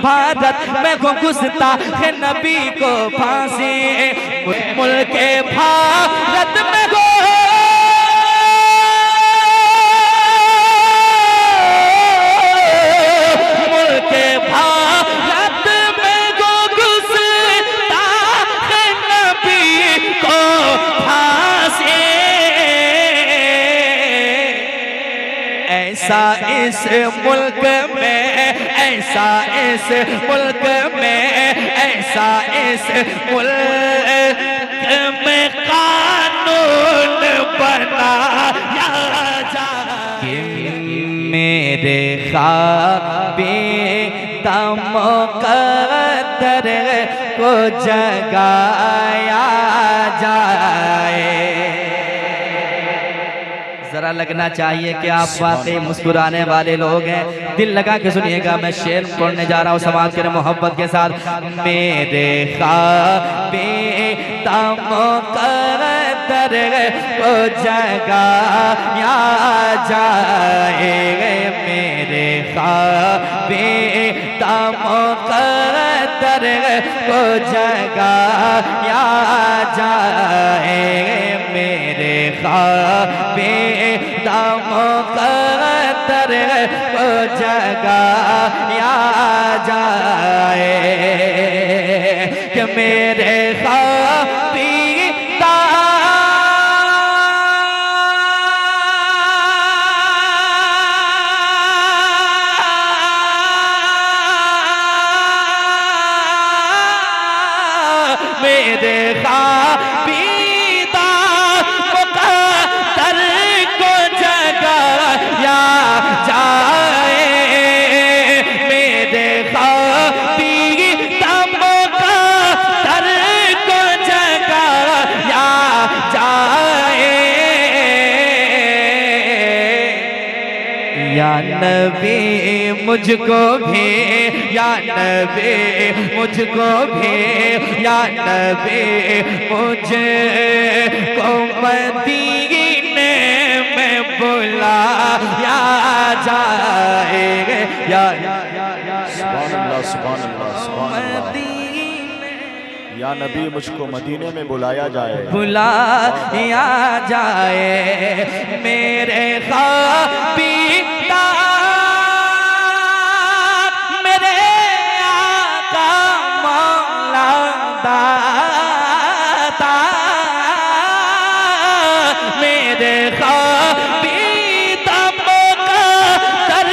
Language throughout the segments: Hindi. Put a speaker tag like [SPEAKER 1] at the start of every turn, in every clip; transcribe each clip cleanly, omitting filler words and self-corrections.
[SPEAKER 1] भारत में घुसता है नबी को फांसी। मुल्क भारत में ऐसा इस मुल्क में, ऐसा इस मुल्क में, ऐसा इस मुल्क में कानून बनाया जाए। मेरे ख्वाबे मुक़द्दर को जगाया जाए। जरा लगना चाहिए कि आप वाकई मुस्कुराने वाले लोग हैं। दिल लगा के सुनिएगा, मैं शेर पढ़ने जा रहा हूँ समाज के मोहब्बत के साथ। मेरे ख्वाबे मुक़द्दर को जगाया जाए। मेरे ख्वाबे मुक़द्दर को जगाया जाए। मेरे ख्वाबे मुक़द्दर को जगाया जाए कि मेरे ख्वाबी मेरे ख्वाबी या नबी मुझको भी, या नबी मुझको भी, या नबी मुझको मदीने में बुलाया जाएगा। या
[SPEAKER 2] सुभान अल्लाह, सुभान अल्लाह, सुभान अल्लाह। या नबी मुझको मदीने में बुलाया जाए,
[SPEAKER 1] बुलाया जाए। मेरे ख्वाबी मेरे आका मौला दाता, मेरे ख्वाबी मुक़द्दर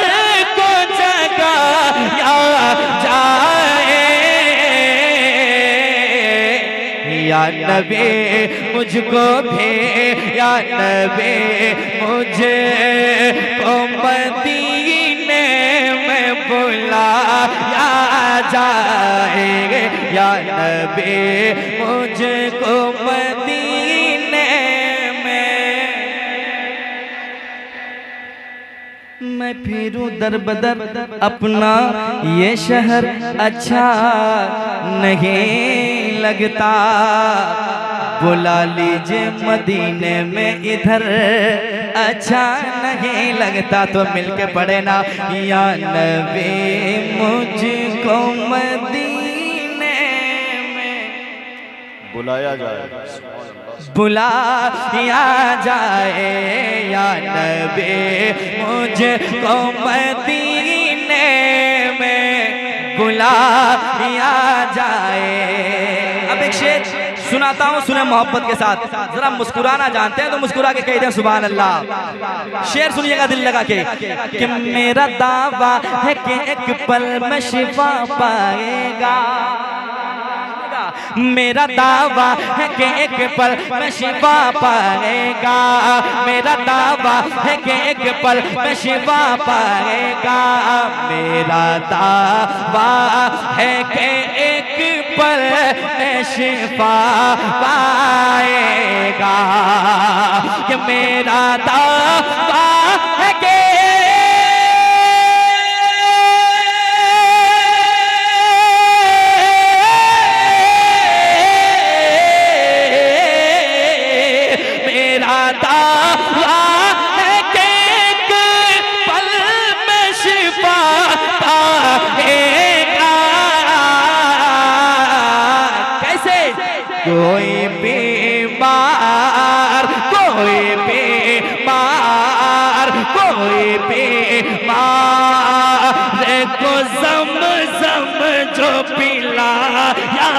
[SPEAKER 1] को जगाया जाए। या नबी मुझको भी, या नबी मुझको मदीने में बुलाया जाए। या नबी मुझको मदीने में। मैं फिरूं दर बदर अपना ये शहर अच्छा नहीं लगता। बुला लीजिए मदीने में इधर अच्छा नहीं लगता। तो मिलके पढ़े ना, या नबी मुझको मदीने में
[SPEAKER 2] बुलाया जाए,
[SPEAKER 1] बुलाया जाए। या नबी मुझको मदीने में बुलाया जाए। अब एक शेर सुनाता हूँ, सुने मोहब्बत के साथ। जरा मुस्कुराना जानते हैं तो मुस्कुरा के कह दें सुभान अल्लाह। शेर सुनिएगा दिल लगा के कि मेरा दावा है कि एक पल में शिफा पाएगा। मेरा दावा है कि एक पल में शिफा पाएगा। मेरा दावा है कि एक पल में शिफा पाएगा। मेरा दावा है कि एक पल में शिफा पाएगा। कि मेरा दावा है कि कोई बीमार, कोई बीमार, कोई बीमार को ज़म-ज़म जो पिलाया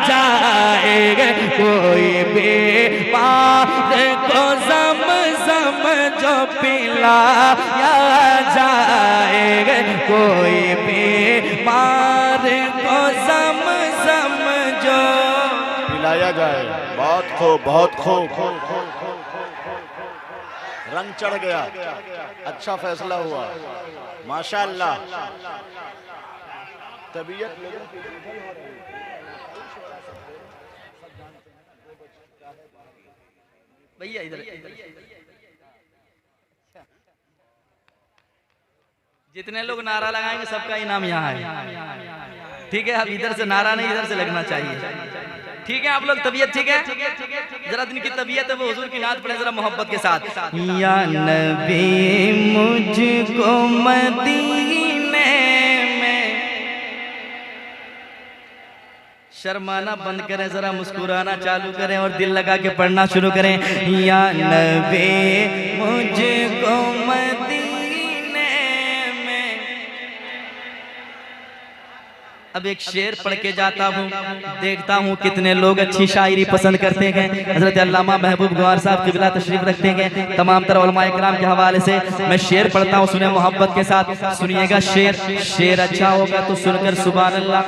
[SPEAKER 1] जाएगा, कोई बीमार को ज़म-ज़म जो पिलाया जाएगा, कोई बीमार को ज़म-ज़म जो
[SPEAKER 2] पिलाया जाए। बहुत खूब, बहुत खूब। रंग चढ़ गया, अच्छा फैसला हुआ, माशाअल्लाह। तबीयत
[SPEAKER 1] भैया इधर, जितने लोग नारा लगाएंगे सबका इनाम यहाँ है, ठीक है। अब इधर से नारा नहीं, इधर से लगना चाहिए, ठीक है। आप लोग तबीयत ठीक है, जरा दिन की तबीयत है वो हुजूर की नात पढ़े जरा मोहब्बत के साथ। या नबी मुझको मदीने में, शर्माना बंद करें, जरा मुस्कुराना चालू करें और दिल लगा के पढ़ना शुरू करें। या नबी मुझको अब एक शेर पढ़ के जाता हूँ, देखता हूँ कितने लोग अच्छी शायरी पसंद करते हैं। हजरत अल्लामा महबूब गवार साहब क़िबला तशरीफ रखते हैं। तमाम तरह उलमा इकराम के हवाले से मैं शेर पढ़ता हूँ, सुने मोहब्बत के साथ, सुनिएगा। शेर अच्छा होगा तो सुनकर सुभान अल्लाह,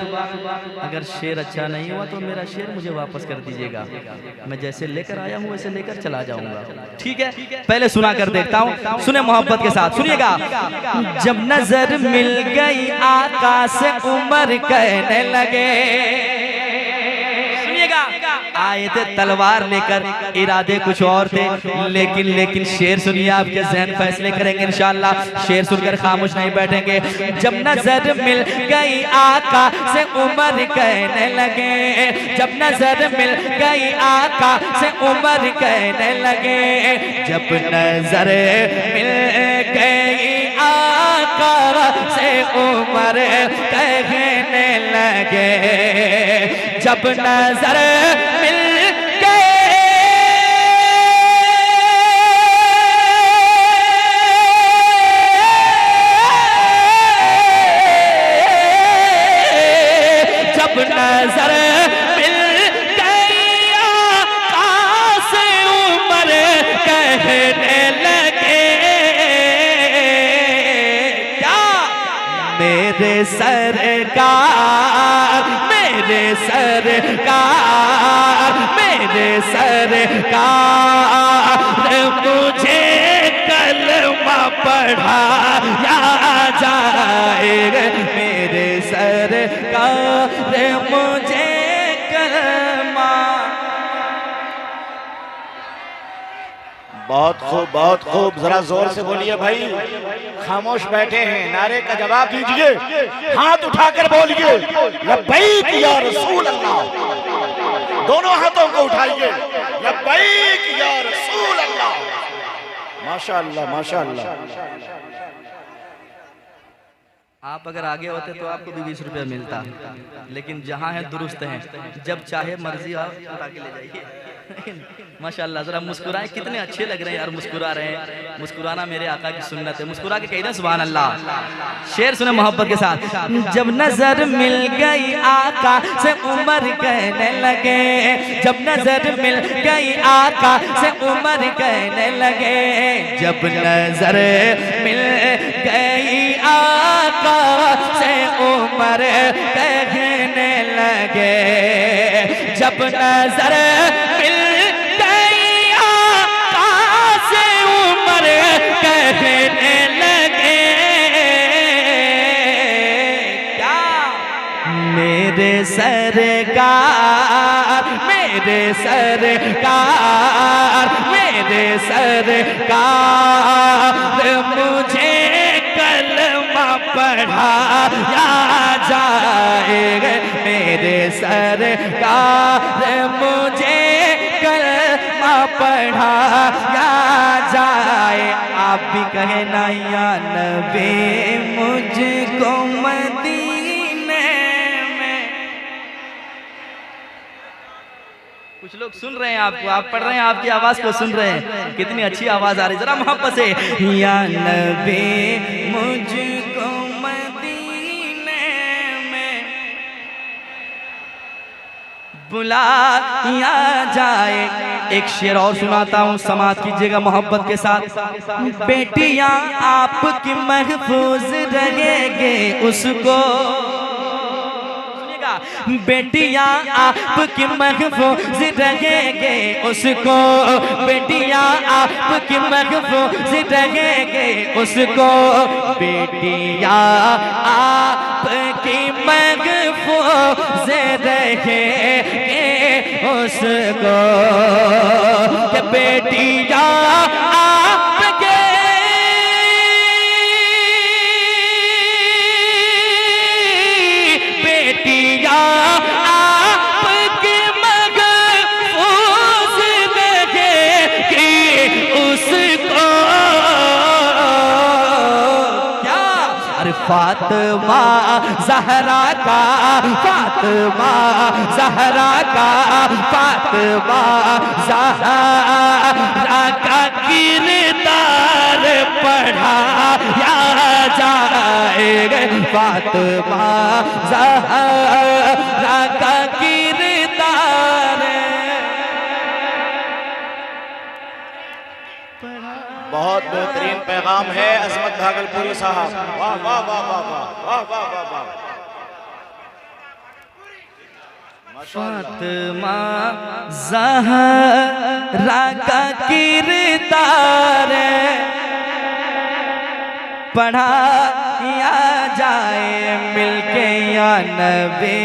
[SPEAKER 1] अगर शेर अच्छा नहीं हुआ तो मेरा शेर मुझे वापस कर दीजिएगा, मैं जैसे लेकर आया हूँ वैसे लेकर चला जाऊंगा, ठीक है। पहले सुना कर देखता हूँ, सुने मोहब्बत के साथ, सुनिएगा। जब नजर मिल गई आका से उमर कहने लगे, सुनिएगा, आए थे तलवार लेकर, इरादे कुछ और थे, लेकिन शेर सुनिए, आपके ज़हन फैसले करेंगे इंशाअल्लाह। शेर सुनकर खामोश नहीं बैठेंगे। जब नजर मिल गई आका से उमर कहने लगे, जब नजर मिल गई आका से उमर कहने लगे, जब नजर मिल गई आका से उमर कहने लगे, जब नजर मिल गए, जब नजर मिल गई आका से उमर कहने लगे, क्या मेरे सरकार, मेरे सरकार, मेरे सरकार मुझे कलमा पढ़ाया जाएगा, मेरे सरकार मुझे कलमा।
[SPEAKER 2] बहुत खूब, बहुत खूब। जरा जोर से बोलिए भाई, खामोश बैठे हैं, नारे का जवाब दीजिए, हाथ उठाकर बोलिए लब्बैक या रसूल अल्लाह। दोनों हाथों को उठाइए, लब्बैक या रसूल अल्लाह। माशाअल्लाह, माशाअल्लाह।
[SPEAKER 1] आप अगर आगे होते तो आपको भी 20 रुपया मिलता, लेकिन जहाँ है दुरुस्त है, जब चाहे मर्जी आप उठा के ले जाइए। माशाअल्लाह, जरा मुस्कुराए, कितने अच्छे लग रहे हैं यार, मुस्कुरा रहे हैं। मुस्कुराना मेरे आका की सुन्नत है, मुस्कुरा के कही ना सुभान अल्लाह। शेर सुने मोहब्बत के साथ। जब नजर मिल गई आका से उमर कहने लगे, जब नजर मिल गई आका से उमर कहने लगे, जब नजर मिल गई आका से उमर कहने लगे, जब नजर मिल गई आका से उमर कहने लगे, क्या मेरे सरकार, मेरे सरकार, मेरे सरकार मुझे कलमा पढ़ाया जाएगा, मेरे सरकार मुझे कलमा पढ़ाया जाए। आप भी कहे ना या नबी मुझको मदीने में, कुछ लोग सुन रहे हैं आपको, आप पढ़ रहे हैं, आपकी आवाज को सुन रहे हैं, कितनी अच्छी आवाज आ रही, जरा मोहब्बत से। या नबी मुझको मदीने में बुलाया जाए। एक शेर और सुनाता हूँ, समाज कीजिएगा मोहब्बत के साथ। बेटियां आपकी महफूज रहेंगे उसको, बेटियां आपकी महफूज रहेंगे उसको, बेटियां आपकी महफूज रहेंगे उसको, बेटियां आपकी महफूज रहेंगे उसको, कि बेटियां आपके फातिमा ज़हरा का, फातिमा ज़हरा का, फातिमा ज़हरा का किरदार पढ़ाया जाएगा, फातिमा ज़हरा का किरदार।
[SPEAKER 2] बहुत बेहतरीन पैगाम है अजमत भागलपुरी साहब, वाह वाह वाह वाह वाह वाह वाह वाह।
[SPEAKER 1] फातिमा ज़हरा का किरदार पढ़ाया जाए मिलके, या नबी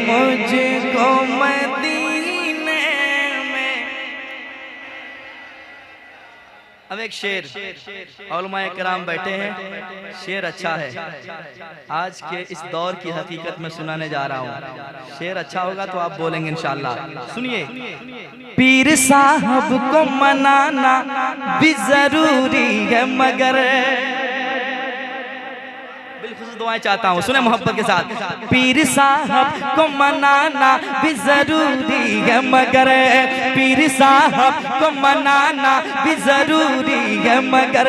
[SPEAKER 1] मुझको मदीने में। अब एक शेर, उलमाए किराम बैठे हैं, शेर अच्छा है, आज के इस दौर की हकीकत में सुनाने जा रहा हूँ। शेर अच्छा होगा तो आप बोलेंगे इंशाअल्लाह। सुनिए। पीर साहब को मनाना भी जरूरी है मगर, बिल्कुल दुआएं चाहता हूँ, सुने मोहब्बत के साथ। पीर साहब को मनाना भी जरूरी है मगर, पीर साहब को मनाना भी जरूरी है मगर,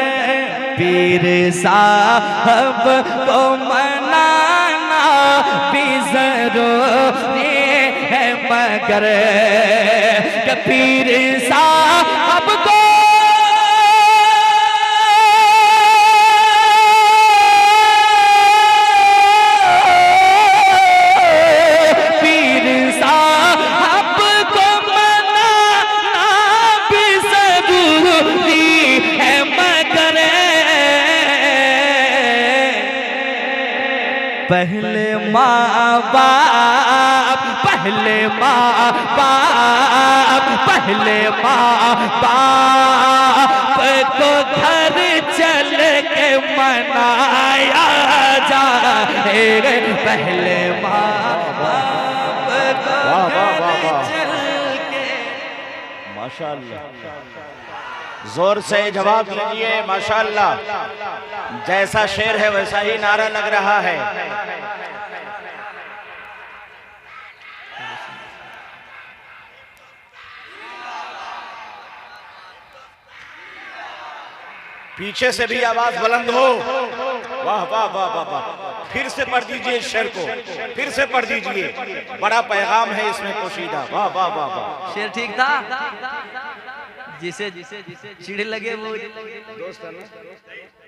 [SPEAKER 1] पीर साहब को मनाना भी जरूरी है मगर, पीर साहब को पहले माँ बाप, पहले माँ बाप, पहले माँ बाप को घर चल के मनाया जाए, पहले माँ बाप को घर चल के।
[SPEAKER 2] माशाअल्लाह, जोर से जवाब दीजिए माशाअल्लाह। जैसा शेर है वैसा ही नारा लग रहा है। पीछे से भी आवाज बुलंद हो, वाह वाह वाह वाह वाह। फिर से पढ़ दीजिए शेर को, फिर से पढ़ दीजिए, बड़ा पैगाम है इसमें पोशीदा, वाह वाह वाह वाह।
[SPEAKER 1] शेर ठीक था, जिसे चिढ़ लगे वो
[SPEAKER 2] दोस्त है ना,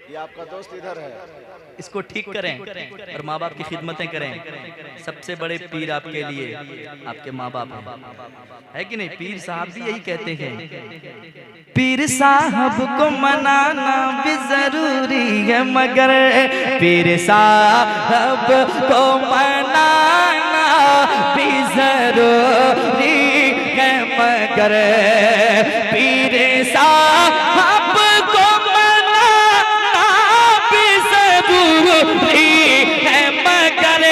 [SPEAKER 2] ये आपका दोस्त इधर है,
[SPEAKER 1] इसको ठीक करें और माँ बाप की खिदमतें करें। सबसे बड़े पीर आपके लिए आपके माँ बाप है कि नहीं? पीर साहब भी यही कहते हैं, पीर साहब को मनाना भी जरूरी है मगर, पीर साहब को मनाना भी जरूरी है मगर, पीर साहब को मनाना भी जरूरी है मगर,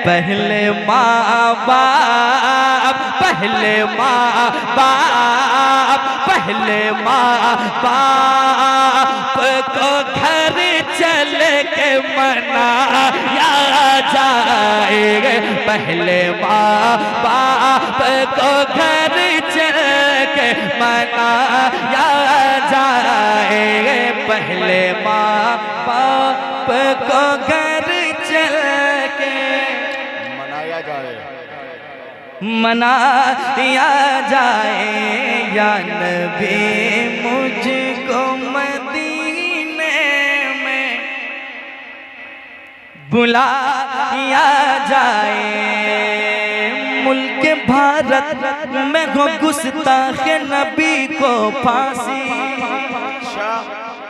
[SPEAKER 1] पहले माँ बाप, पहले माँ बाप, पहले माँ बाप को घर चल के मनाया जाएगा, पहले माँ बाप को घर चल के मनाया जाएगा, पहले माँ बाप को घर चल के
[SPEAKER 2] मनाया जाए,
[SPEAKER 1] मनाया जाए। या नबी मुझको मदीने में बुलाया जाए, मुल्क भारत में हो गुस्ताख नबी को फांसी।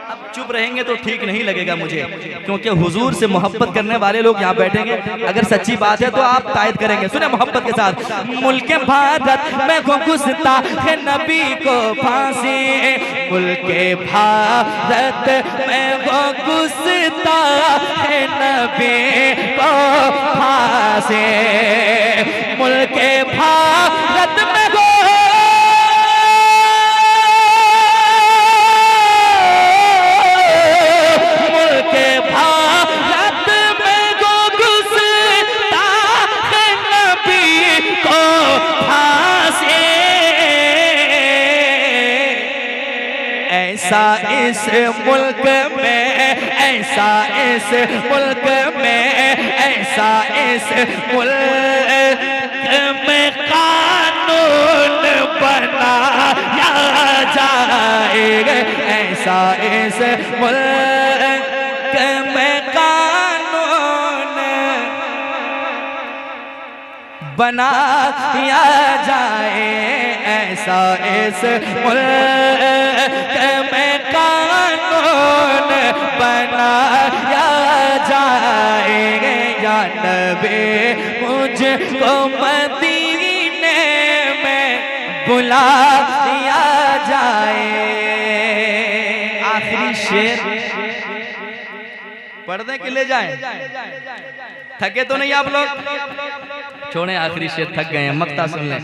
[SPEAKER 1] अब चुप रहेंगे तो ठीक नहीं लगेगा मुझे, क्योंकि हुजूर से मोहब्बत करने वाले लोग यहाँ बैठेंगे, अगर सच्ची बात है तो आप तायद करेंगे। सुने मोहब्बत के साथ, मुल्क भारत में हो गुस्ताख नबी को फांसी, मुल्क भारत में हो गुस्ताख नबी को फांसी, मुल्क भारत में हो ऐसा इस मुल्क में, ऐसा इस मुल्क में, ऐसा इस मुल्क में कानून बनाया जाएगा, ऐसा इस मुल्क में कानून बनाया जाए, ऐसा इस मुल्क में कानून बनाया जाएगा। या नबी मुझको मदीने में बुलाया जाए। आखिरी शेर पढ़ दें कि ले जाएं? थके तो नहीं आप लोग? छोड़े, आखिरी शेर, थक गए हैं, मक्ता सुन लें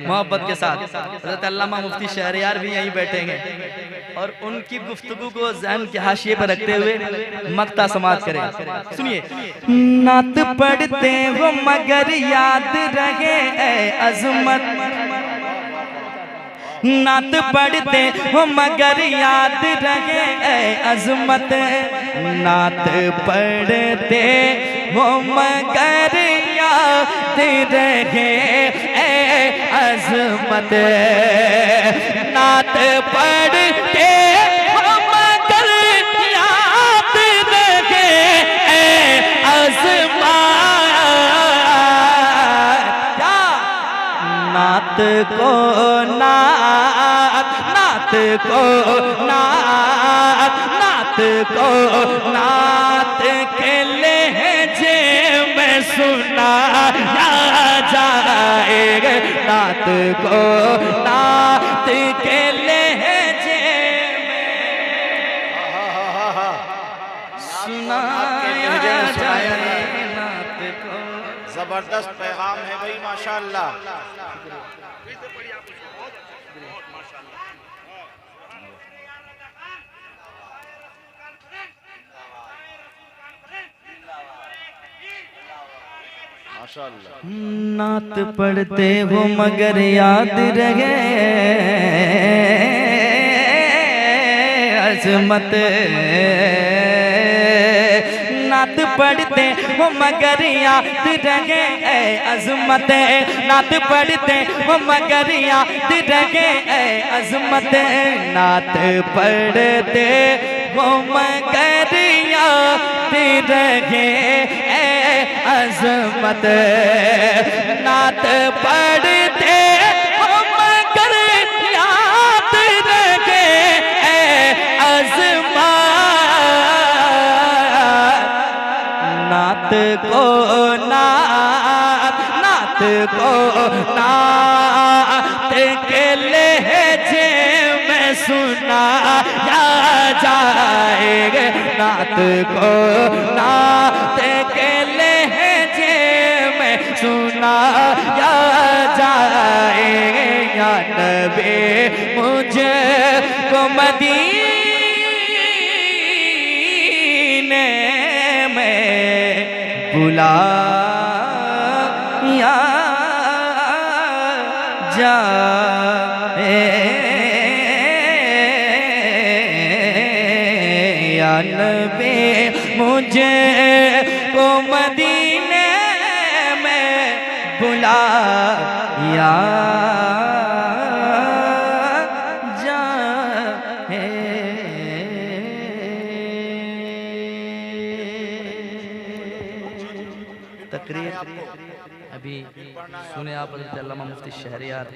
[SPEAKER 1] मोहब्बत के साथ। हज़रत अल्लामा मुफ्ती शहरयार भी यहीं बैठेंगे और उनकी गुफ्तगू को ज़हन के हाशिए पर रखते हुए मक्ता समाप्त करें। सुनिए। नात पढ़ते हो मगर याद रहे ऐ अज़मत, नात पढ़ते हो मगर याद रहे ऐ अज़मत, नात पढ़ते हो मगर याद रहे ऐ अज़मत, नात पढ़ते हो मगर याद रहे ऐ अज़मत। नात को नात, नात को नात, नात को नात के लहजे में सुनाया जाएगा, नात को नात के लहजे में सुनाया जाएगा, नात को।
[SPEAKER 2] जबरदस्त पैगाम है भाई, माशाअल्लाह।
[SPEAKER 1] नात पढ़ते हो मगर याद रहे अज़मत, नात पढ़ते हो मगर याद रहे ऐ अज़मत, नात पढ़ते हो मगर याद रहे ऐ अज़मत, नात पढ़ते हो मगर याद रहे ऐ अज़मत, नात पढ़ते हो मगर याद रहे ऐ अज़मत, नात को नात, नात को नात के लहजे में सुनाया जाएगा, नात को नात के लहजे में सुनाया जाएगा। या नबी मुझको मदीने में बुलाया जाए या नबी मुझे को मदीने में बुलाया जाए। तकरीर अभी सुने आप अल्लामा मुफ्ती शहरियार